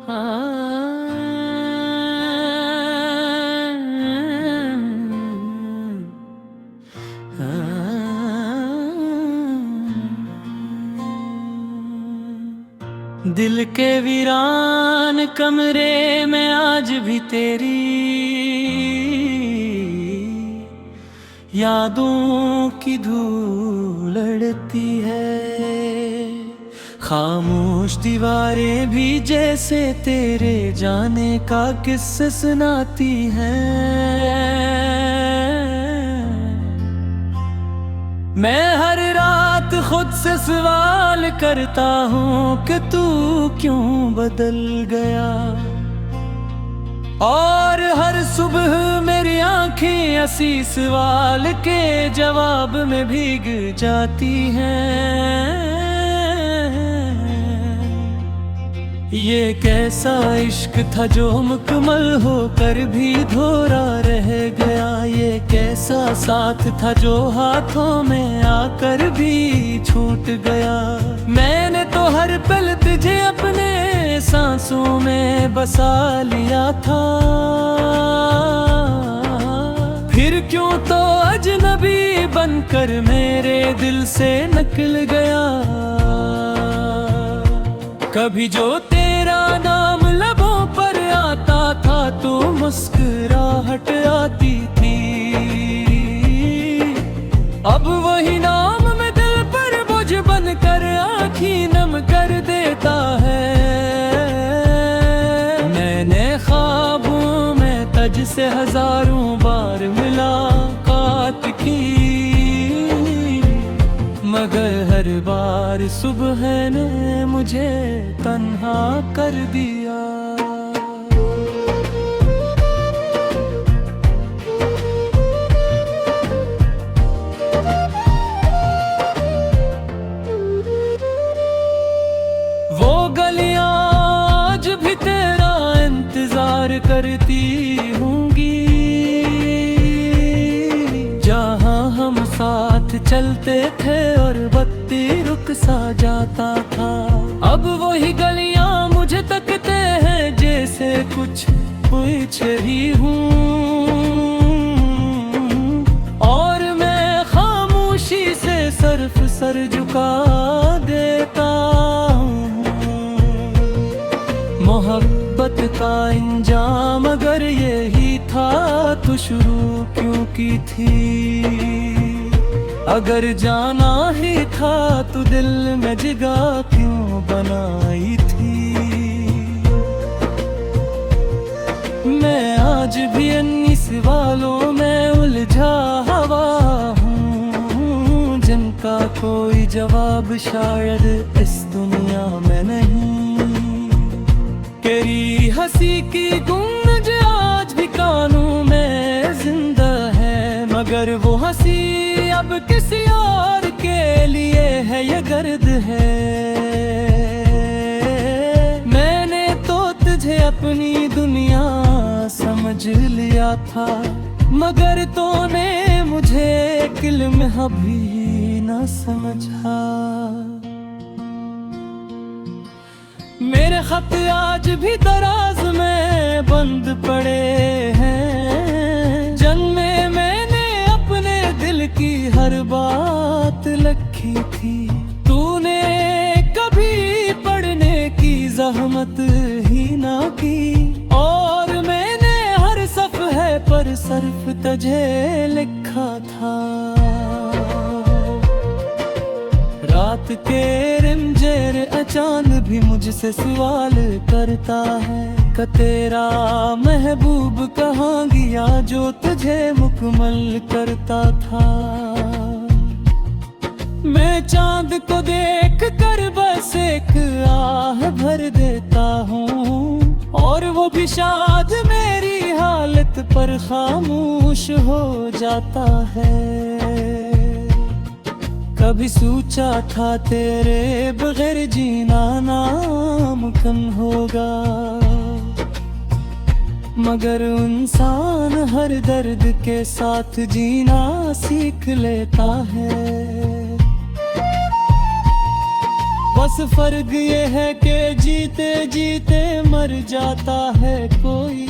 दिल के वीरान कमरे में आज भी तेरी यादों की धूल लड़ती है। खामोश दीवारें भी जैसे तेरे जाने का किस्सा सुनाती हैं। मैं हर रात खुद से सवाल करता हूँ कि तू क्यों बदल गया, और हर सुबह मेरी आंखें इसी सवाल के जवाब में भीग जाती हैं। ये कैसा इश्क था जो मुकम्मल होकर भी अधूरा रह गया। ये कैसा साथ था जो हाथों में आकर भी छूट गया। मैंने तो हर पल तुझे अपने सांसों में बसा लिया था, फिर क्यों तो अजनबी बनकर मेरे दिल से निकल गया। कभी जो तेरा नाम लबों पर आता था तो मुस्कुराहट आती थी, अब वही नाम में दिल पर बोझ बनकर आँखें नम कर देता है। मैंने ख्वाबों में तुझ से हजारों बार मुलाकात की, मगर हर बार सुबह ने मुझे तन्हा कर दिया। वो गलियां आज भी तेरा इंतजार करती होंगी, जहां हम साथ चलते थे और बत्ती रुक सा जाता था। अब वही गलियां मुझे तकते हैं जैसे कुछ पूछ रही हूँ, और मैं खामोशी से सिर्फ सर झुका देता हूँ। मोहब्बत का इंजाम अगर यही था तो शुरू क्यों की थी। अगर जाना ही था तो दिल में जगह क्यों बनाई थी। मैं आज भी अन्नी सवालों में उलझा हुआ हूँ, जिनका कोई जवाब शायद इस दुनिया में नहीं। तेरी हंसी की गूंज आज भी कानों में जिंदा है, मगर वो हंसी अब किसी और के लिए है ये गर्द है। मैंने तो तुझे अपनी दुनिया समझ लिया था, मगर तूने मुझे इल्म अभी न समझा। मेरे खत आज भी दराज में बंद पड़े हैं, जन्मे मैंने अपने दिल की हर बात लिखी थी। तूने कभी पढ़ने की जहमत ही ना की, और मैंने हर सफ़हे पर सिर्फ तुझे लिखा था। रात के रिमझिम अचान भी मुझसे सवाल करता है कि तेरा महबूब कहाँ गया जो तुझे मुकम्मल करता था। मैं चांद को देख कर बस एक आह भर देता हूँ, और वो भी शायद मेरी हालत पर खामोश हो जाता है। कभी सोचा था तेरे बगैर जीना नामुमकिन होगा, मगर इंसान हर दर्द के साथ जीना सीख लेता है। बस फर्क ये है कि जीते जीते मर जाता है कोई,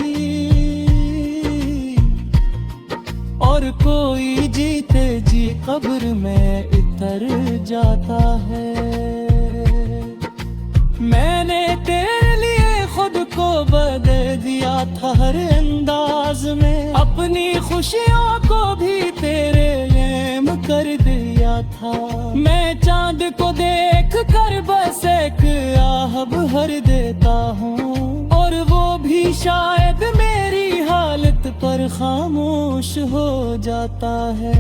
और कोई जीते जी कब्र में उतर जाता है। मैंने तेरे लिए खुद को बदल दिया था हर अंदाज में, अपनी खुशियों को भी तेरे नेम कर दिया था। मैं चांद को देख कर बस एक आह भर देता हूँ, और वो भी शायद मेरी हालत पर खामोश हो जाता है।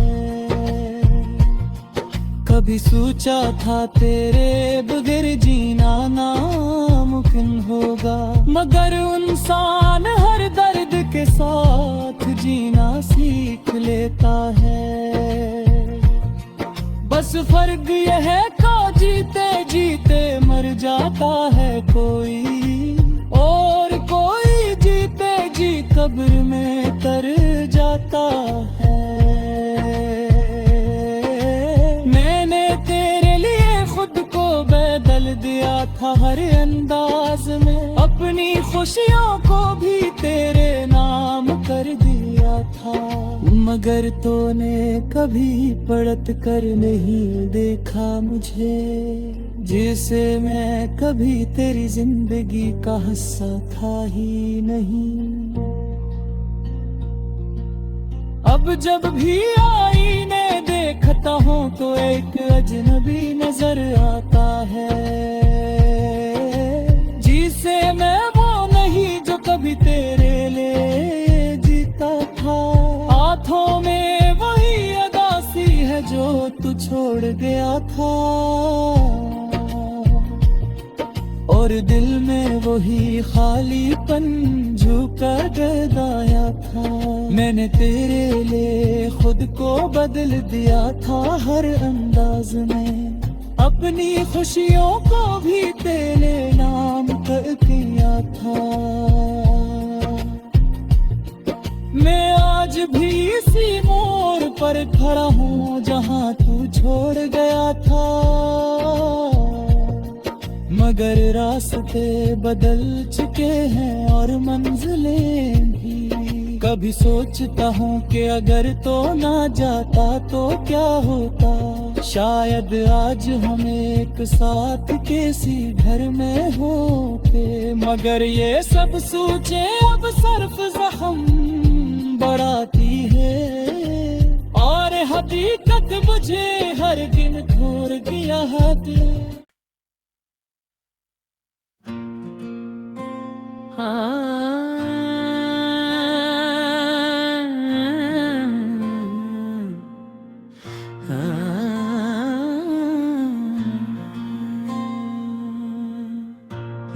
कभी सोचा था तेरे बगैर जीना नामुमकिन होगा, मगर इंसान हर दर्द के साथ जीना सीख लेता है। बस फर्क यह है कि जीते जीते मर जाता है कोई, और कोई जीते जी कब्र में तर जाता है। बदल दिया था हर अंदाज में, अपनी खुशियों को भी तेरे नाम कर दिया था। मगर तूने कभी पलट कर नहीं देखा मुझे, जिसे मैं कभी तेरी जिंदगी का हिस्सा था ही नहीं। अब जब भी आईने देखता हूँ तो एक अजनबी नजर आता है, जिसे मैं वो नहीं जो कभी तेरे लिए जीता था। हाथों में वही अदासी है जो तू छोड़ गया था, और दिल में वही खालीपन झुका गदाया था। मैंने तेरे लिए खुद को बदल दिया था हर अंदाज में, अपनी खुशियों को भी तेरे नाम कर दिया था। मैं आज भी इसी मोड़ पर खड़ा हूँ जहाँ तू छोड़ गया था, मगर रास्ते बदल चुके हैं और मंजिलें भी। कभी सोचता हूँ कि अगर तो ना जाता तो क्या होता, शायद आज हम एक साथ किसी घर में होते। मगर ये सब सोचे अब सिर्फ जख्म बढ़ाती है, और हकीकत मुझे हर दिन छोड़ गया है।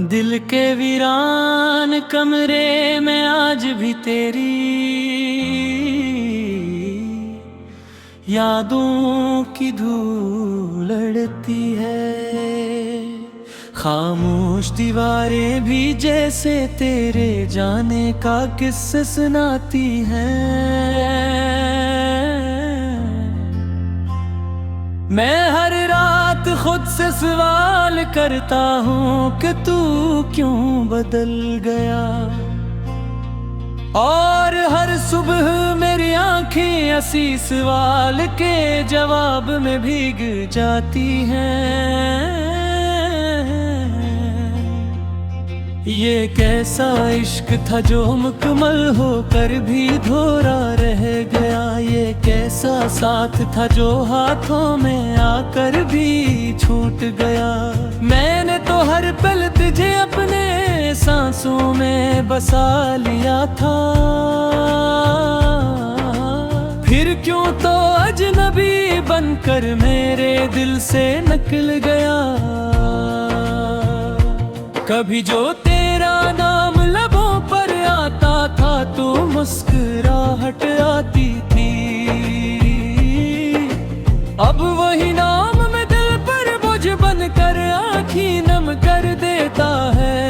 दिल के वीरान कमरे में आज भी तेरी यादों की धूल लड़ती है। खामोश दीवारें भी जैसे तेरे जाने का किस्सा सुनाती हैं। मैं हर रात खुद से सवाल करता हूँ कि तू क्यों बदल गया, और हर सुबह मेरी आंखें इसी सवाल के जवाब में भीग जाती हैं। ये कैसा इश्क था जो मुकम्मल होकर भी धोरा रह गया, ये कैसा साथ था जो हाथों में आकर भी छूट गया। मैंने तो हर पल तुझे अपने सांसों में बसा लिया था, फिर क्यों तो अजनबी बनकर मेरे दिल से निकल गया। कभी जो तेरा नाम लबों पर आता था तो मुस्कुराहट आती थी, अब वही नाम में दिल पर बोझ बनकर आँखें नम कर देता है।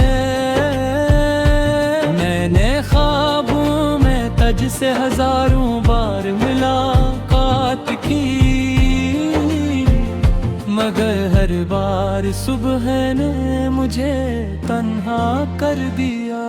मैंने ख्वाबों में तुझ से हजारों बार मुलाकात की, मगर हर बार हर सुबह ने मुझे तन्हा कर दिया।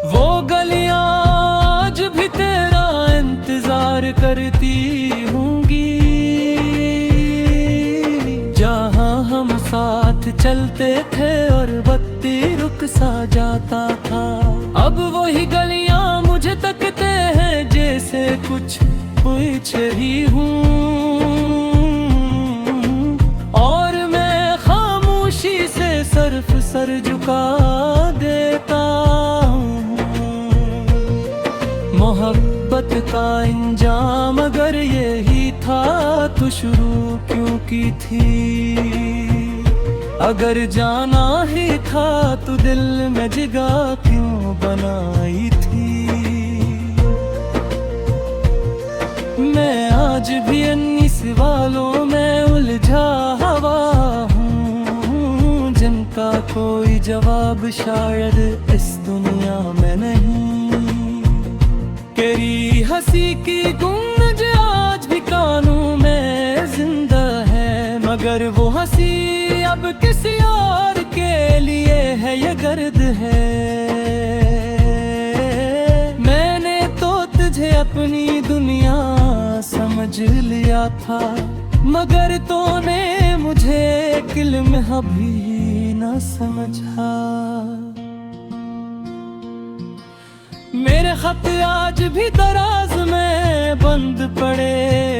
वो गलियां आज भी तेरा इंतजार करती होंगी, जहां हम साथ चलते थे और बत्ती रुक सा जाता था। अब वही गलियां मुझे तकते हैं जैसे कुछ पूछ रही हूँ, और मैं खामोशी से सिर्फ सर झुका देता हूँ। मोहब्बत का इंजाम अगर यही था तो शुरू क्यों की थी? अगर जाना ही था तो दिल में जगह क्यों बनाई थी? मैं आज भी अन्नी सवालों में उलझा हुआ हूँ, जिनका कोई जवाब शायद इस दुनिया में नहीं। तेरी हंसी की गूंज आज भी कानों में जिंदा है, मगर वो हंसी अब किसी और के लिए है ये गर्द है। मैंने तो तुझे अपनी दुनिया समझ लिया था, मगर तूने मुझे एक इल्म भी न समझा। मेरे खत आज भी दराज में बंद पड़े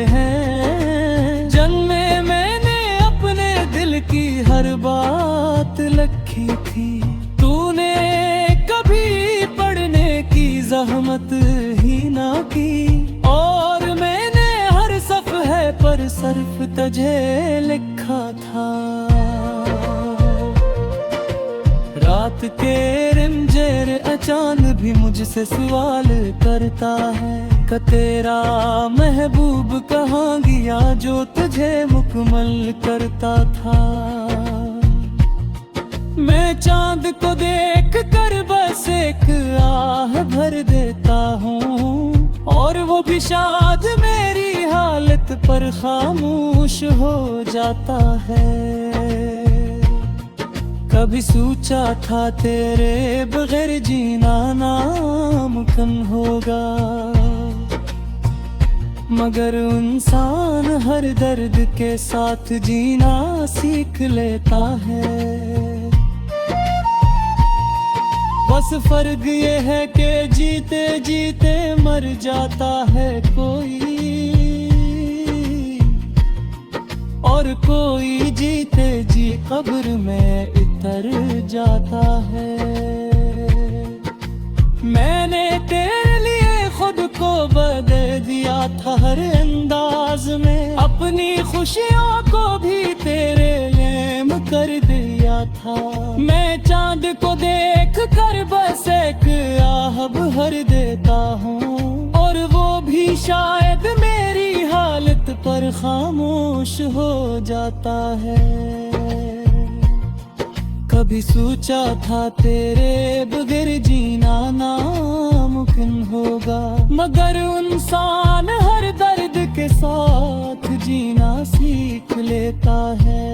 हैं, जन्मे मैंने अपने दिल की हर बात लिखी थी। तूने कभी पढ़ने की जहमत ही ना की, और मैंने हर सफ़हे पर सिर्फ तुझे लिखा था। रात के रिमझिम अचानक भी मुझसे सवाल करता है कि तेरा महबूब कहाँ गया जो तुझे मुकम्मल करता था। मैं चांद को देख कर बस एक आह भर देता हूँ, और वो भी शायद मेरी हालत पर खामोश हो जाता है। कभी सोचा था तेरे बगैर जीना नामुमकिन होगा, मगर इंसान हर दर्द के साथ जीना सीख लेता है। बस फर्क ये है कि जीते जीते मर जाता है कोई, और कोई जीते जी कब्र में उतर जाता है। मैंने तेरे लिए खुद को बदल दिया था हर अंदाज में, अपनी खुशियों को भी तेरे लेम कर दिया था। मैं चांद को देख कर बस एक आह भर देता हूँ, और वो भी शायद मेरी हालत पर खामोश हो जाता है। कभी सोचा था तेरे बगैर जीना नामुमकिन होगा, मगर इंसान हर दर्द के साथ जीना सीख लेता है।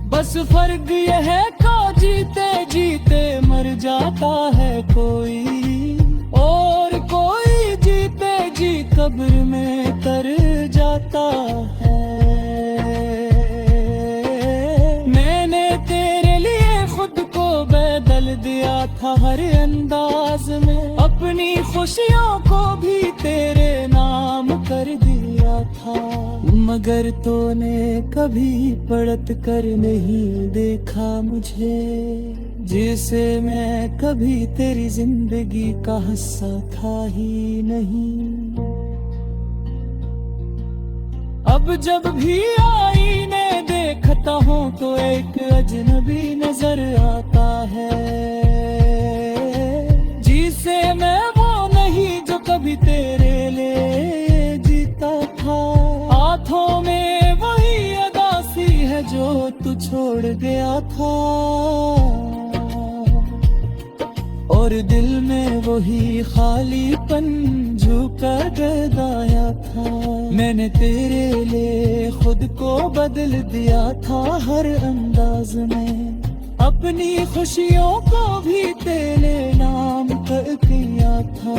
बस फर्क यह है कि जीते जीते मर जाता है कोई, और कोई जीते जी कब्र में तर जाता है। मैंने तेरे लिए खुद को बदल दिया था हर अंदाज में, अपनी खुशियों को भी तेरे नाम कर दिया था। मगर तूने कभी पलट कर नहीं देखा मुझे, जिसे मैं कभी तेरी जिंदगी का हिस्सा था ही नहीं। अब जब भी आईने देखता हूँ तो एक अजनबी नजर आता है, जिसे मैं वो नहीं जो कभी तेरे लिए जीता था। हाथों में वही अदासी है जो तू छोड़ गया था। और दिल में वही खालीपन झुका गदाया था। मैंने तेरे लिए खुद को बदल दिया था हर अंदाज में, अपनी खुशियों को भी तेरे नाम कर किया था।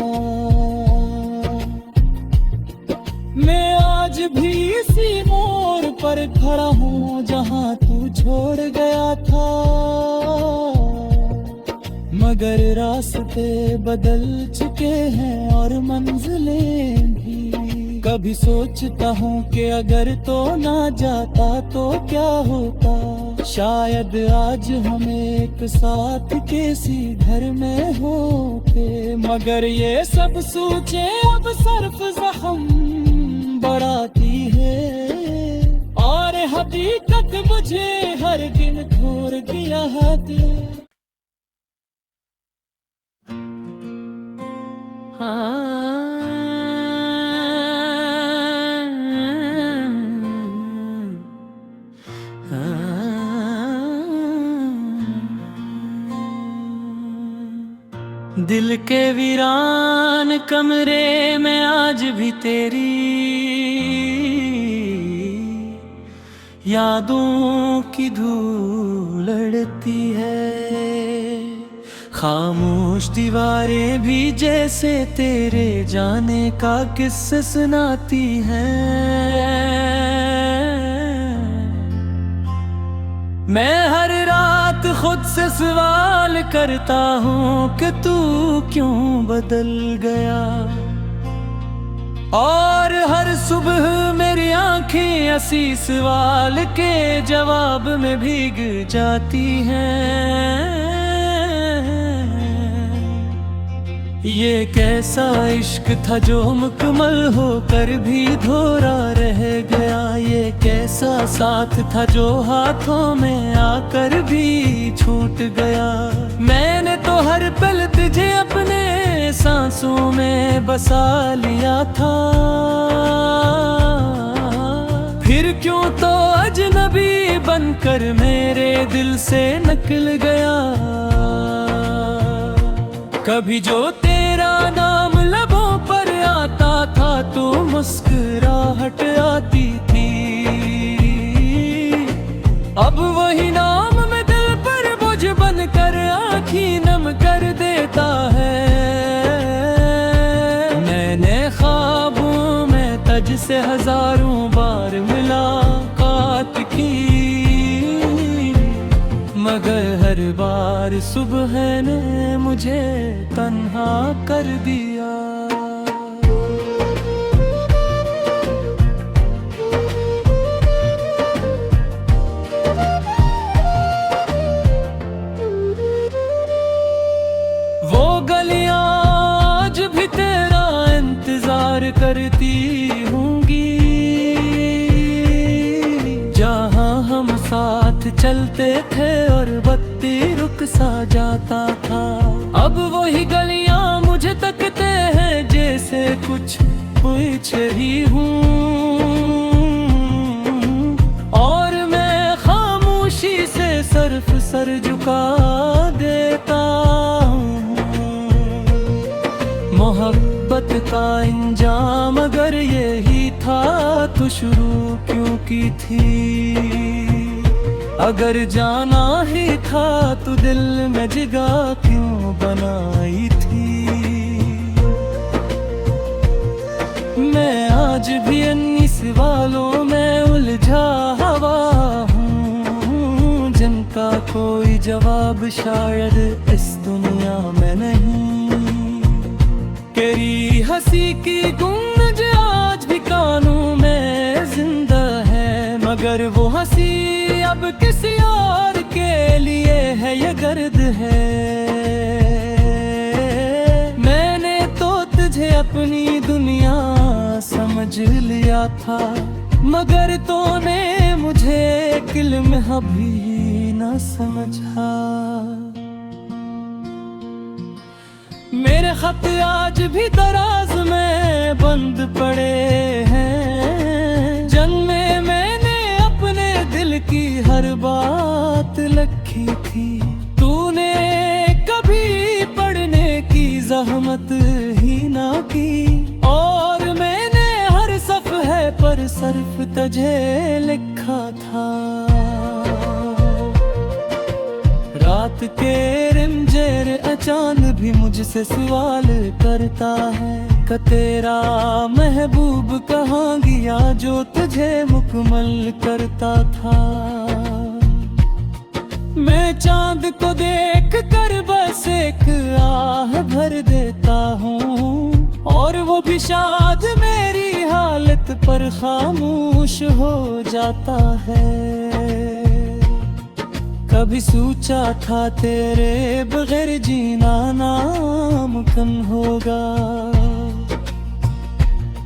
मैं आज भी इसी मोड़ पर खड़ा हूँ जहाँ तू छोड़ गया था, मगर रास्ते बदल चुके हैं और मंजिलें भी। कभी सोचता हूँ कि अगर तो ना जाता तो क्या होता, शायद आज हम एक साथ किसी घर में होते। मगर ये सब सोचे अब सिर्फ जख्म बढ़ाती है, और हकीकत मुझे हर दिन छोड़ दिया है। दिल के वीरान कमरे में आज भी तेरी यादों की धूल लड़ती है। खामोश दीवारें भी जैसे तेरे जाने का किस्सा सुनाती हैं। मैं हर रात खुद से सवाल करता हूँ कि तू क्यों बदल गया, और हर सुबह मेरी आंखें इसी सवाल के जवाब में भीग जाती हैं। ये कैसा इश्क था जो मुकम्मल होकर भी धोरा रह गया, ये कैसा साथ था जो हाथों में आकर भी छूट गया। मैंने तो हर पल तुझे अपने सांसों में बसा लिया था, फिर क्यों तो अजनबी बनकर मेरे दिल से निकल गया। कभी जो तेरा नाम लबों पर आता था तो मुस्कुराहट आती थी, अब वही नाम में दिल पर बोझ बनकर आँखें नम कर देता है। मैंने ख्वाबों में तुझ से हजारों बार मुलाकात की, मगर हर बार सुबह ने मुझे तन्हा कर दिया। वो गलियां आज भी तेरा इंतजार करती होंगी, जहां हम साथ चलते थे और बत्ती रुक सा जाता था। अब वही गलियां मुझे तकते हैं जैसे कुछ पूछ रही हूँ, और मैं खामोशी से सिर्फ सर झुका देता हूँ। मोहब्बत का इंजाम अगर यही था तो शुरू क्यों की थी, अगर जाना ही था तो दिल में जगह क्यों बनाई थी। मैं आज भी अन्नी सवालों में उलझा हवा हूँ, जिनका कोई जवाब शायद इस दुनिया में नहीं। तेरी हंसी की गूंज आज भी कानों में जिंदा है, मगर वो हंसी अब किसी और के लिए है ये गर्द है। मैंने तो तुझे अपनी दुनिया समझ लिया था, मगर तूने मुझे इल्म अभी न समझा। मेरे खत आज भी दराज में बंद पड़े हैं, जन्मे मैंने अपने दिल की हर बात लिखी थी, तूने कभी पढ़ने रहमत ही ना की। और मैंने हर सफ़हे पर सिर्फ तुझे लिखा था। रात के रिमझिम अचानक भी मुझसे सवाल करता है कि तेरा महबूब कहाँ गया जो तुझे मुकम्मल करता था। मैं चांद को देख कर बस एक आह भर देता हूँ, और वो भी शायद मेरी हालत पर खामोश हो जाता है। कभी सोचा था तेरे बगैर जीना नामुमकिन होगा,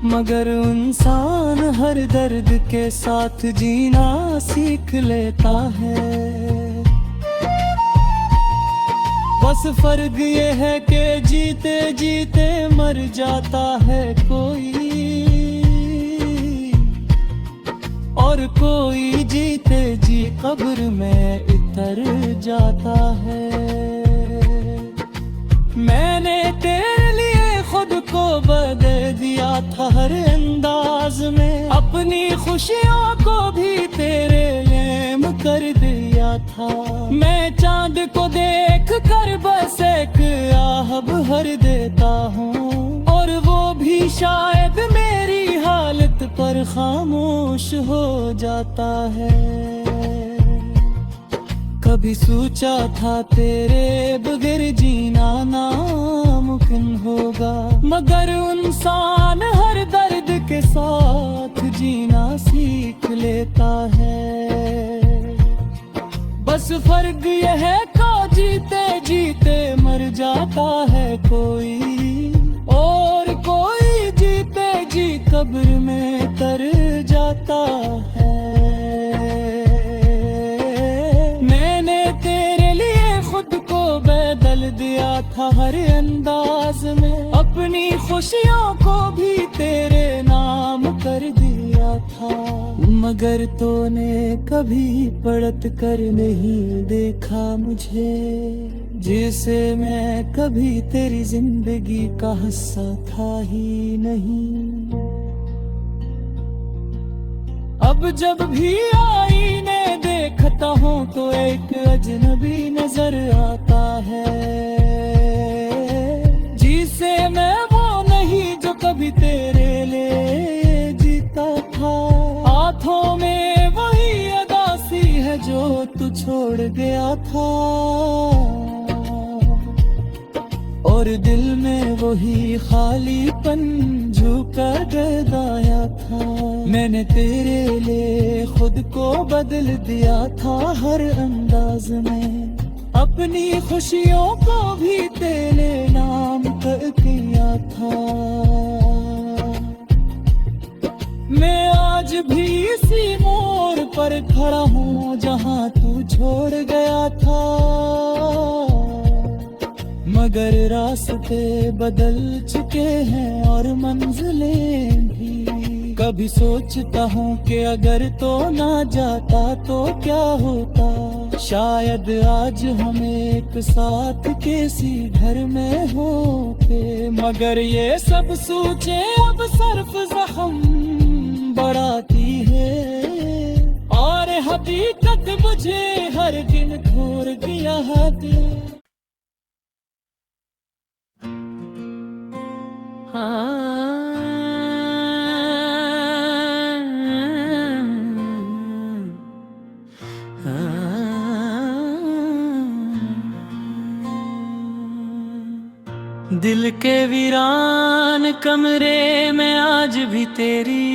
मगर इंसान हर दर्द के साथ जीना सीख लेता है। बस फर्क ये है कि जीते जीते मर जाता है कोई, और कोई जीते जी कब्र में उतर जाता है। मैंने तेरे लिए खुद को बदल दिया था हर अंदाज में, अपनी खुशियों को भी तेरे लेम कर दिया था। मैं चांद को देख कर बस एक आह भर देता हूँ, और वो भी शायद मेरी हालत पर खामोश हो जाता है। कभी सोचा था तेरे बगैर जीना नामुमकिन होगा, मगर इंसान हर दर्द के साथ जीना सीख लेता है। बस फर्क यह है कि जीते जीते मर जाता है कोई, और कोई जीते जी कब्र में तर जाता है। मैंने तेरे लिए खुद को बदल दिया था हर अंदाज में, अपनी खुशियों को भी तेरे नाम कर दिया था। मगर तूने कभी पलट कर नहीं देखा मुझे, जिसे मैं कभी तेरी जिंदगी का हिस्सा था ही नहीं। अब जब भी आईने देखता हूँ तो एक अजनबी नजर आता है, जिसे मैं वो नहीं जो कभी तेरे लिए जीता था। हाथों में वही अदासी है जो तू छोड़ गया था, और दिल में वही खालीपन झुका गदाया था। मैंने तेरे लिए खुद को बदल दिया था हर अंदाज में, अपनी खुशियों को भी तेरे नाम कर किया था। मैं आज भी इसी मोड़ पर खड़ा हूँ जहाँ तू छोड़ गया था, मगर रास्ते बदल चुके हैं और मंजिलें भी। कभी सोचता हूँ कि अगर तो ना जाता तो क्या होता, शायद आज हम एक साथ किसी घर में होते। मगर ये सब सोचे अब सिर्फ जख्म बढ़ाती है, और हकीकत मुझे हर दिन घूर दिया है। दिल के वीरान कमरे में आज भी तेरी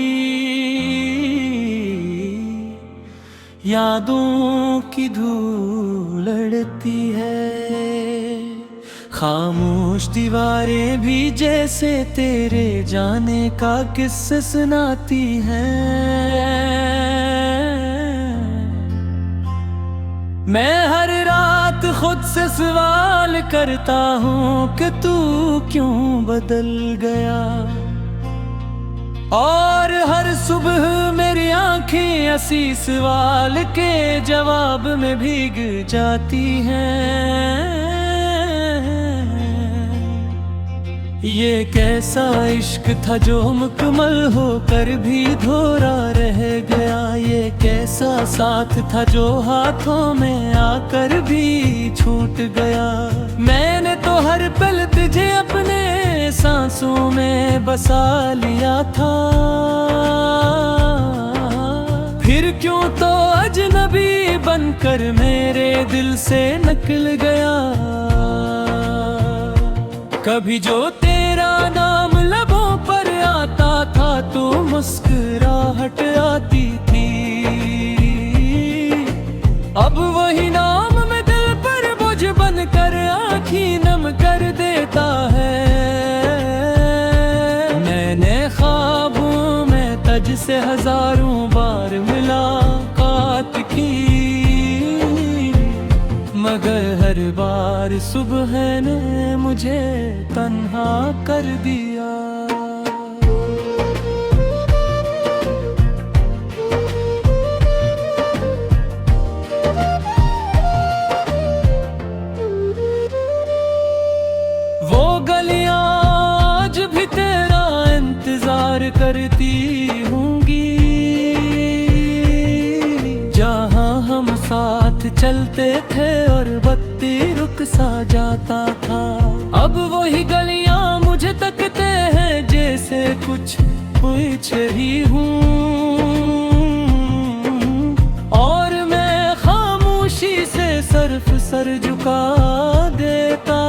यादों की धूल लड़ती है। खामोश दीवारें भी जैसे तेरे जाने का किस्सा सुनाती हैं। मैं हर रात खुद से सवाल करता हूँ कि तू क्यों बदल गया, और हर सुबह मेरी आंखें इसी सवाल के जवाब में भीग जाती हैं। ये कैसा इश्क था जो मुकम्मल होकर भी धोरा रह गया। ये कैसा साथ था जो हाथों में आकर भी छूट गया। मैंने तो हर पल तुझे अपने सांसों में बसा लिया था, फिर क्यों तो अजनबी बनकर मेरे दिल से निकल गया। कभी जो तेरा नाम लबों पर आता था तो मुस्कुराहट आती थी, अब वही नाम में दिल पर बोझ बनकर आँखी नम कर देता है। मैंने ख्वाबों में तुझ से हजारों बार मुलाकात की, मगर हर बार सुबह ने मुझे तन्हा कर दिया। वो गलियां आज भी तेरा इंतजार करती होंगी, जहां हम साथ चलते थे और बत्ती रुक सा जाता था। अब वही गलियां मुझे तकते हैं जैसे कुछ पूछ रही हूँ, और मैं खामोशी से सिर्फ सर झुका देता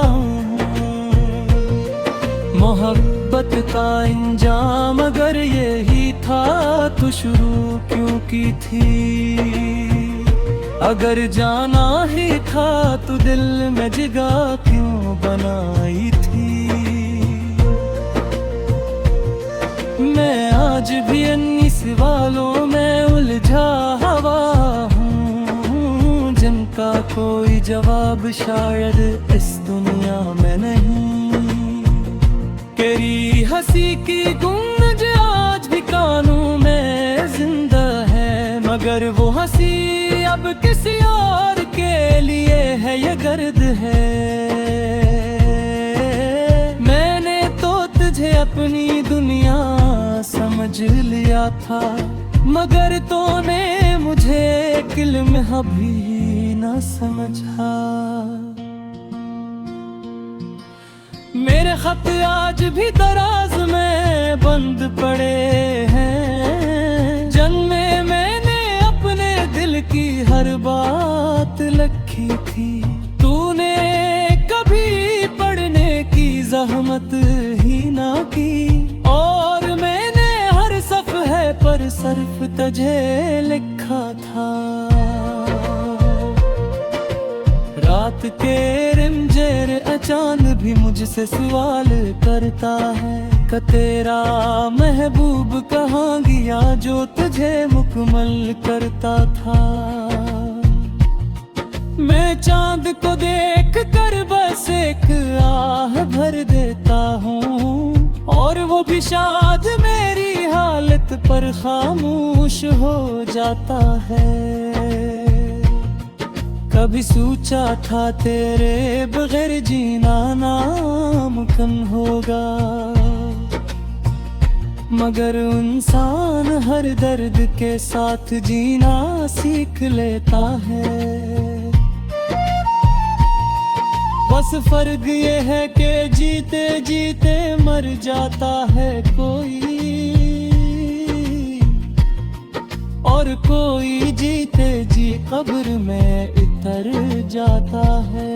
हूँ। मोहब्बत का इंजाम अगर यही था तो शुरू क्यों की थी। अगर जाना ही था तो दिल में जगह क्यों बनाई थी। मैं आज भी अन्नी सवालों में उलझा हुआ हूँ, जिनका कोई जवाब शायद इस दुनिया में नहीं। तेरी हंसी की गूंज आज भी कानों में जिंदा है, मगर वो हंसी अब किसी और के लिए है ये गर्द है। मैंने तो तुझे अपनी दुनिया समझ लिया था, मगर तूने मुझे किल में अभी न समझा। मेरे खत आज भी दराज में बंद पड़े हैं, जन्मे मैंने अपने दिल की हर बात लिखी थी। तूने कभी पढ़ने की जहमत ही ना की, और मैंने हर सफ़हे पर सिर्फ तुझे लिखा था। रात के रिमझिम अचान भी मुझसे सवाल करता है कि तेरा महबूब कहाँ गया जो तुझे मुकम्मल करता था। मैं चांद को देख कर बस एक आह भर देता हूँ, और वो भी शायद मेरी हालत पर खामोश हो जाता है। कभी सोचा था तेरे बगैर जीना नामुमकिन होगा, मगर इंसान हर दर्द के साथ जीना सीख लेता है। बस फर्क ये है कि जीते जीते मर जाता है कोई, और कोई जीते जी कब्र में उतर जाता है।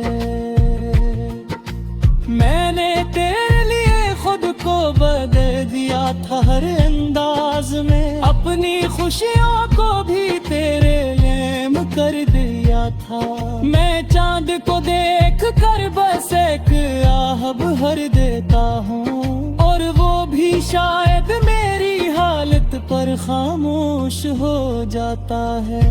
मैंने तेरे लिए खुद को बदल दिया था हर अंदाज में, अपनी खुशियों को भी तेरे नेम कर दिया था। मैं चांद को देख कर बस एक आह भर देता हूँ, और वो भी शायद मेरी हालत पर खामोश हो जाता है।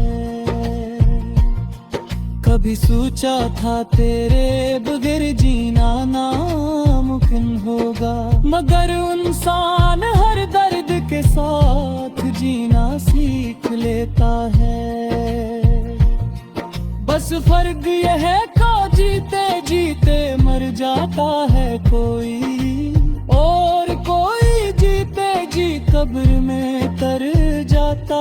कभी सोचा था तेरे बगैर जीना नामुमकिन होगा, मगर इंसान हर दर्द के साथ जीना सीख लेता है। बस फर्क यह है कि जीते जीते मर जाता है। है कोई, और कोई जी पे जी कब्र में तर जाता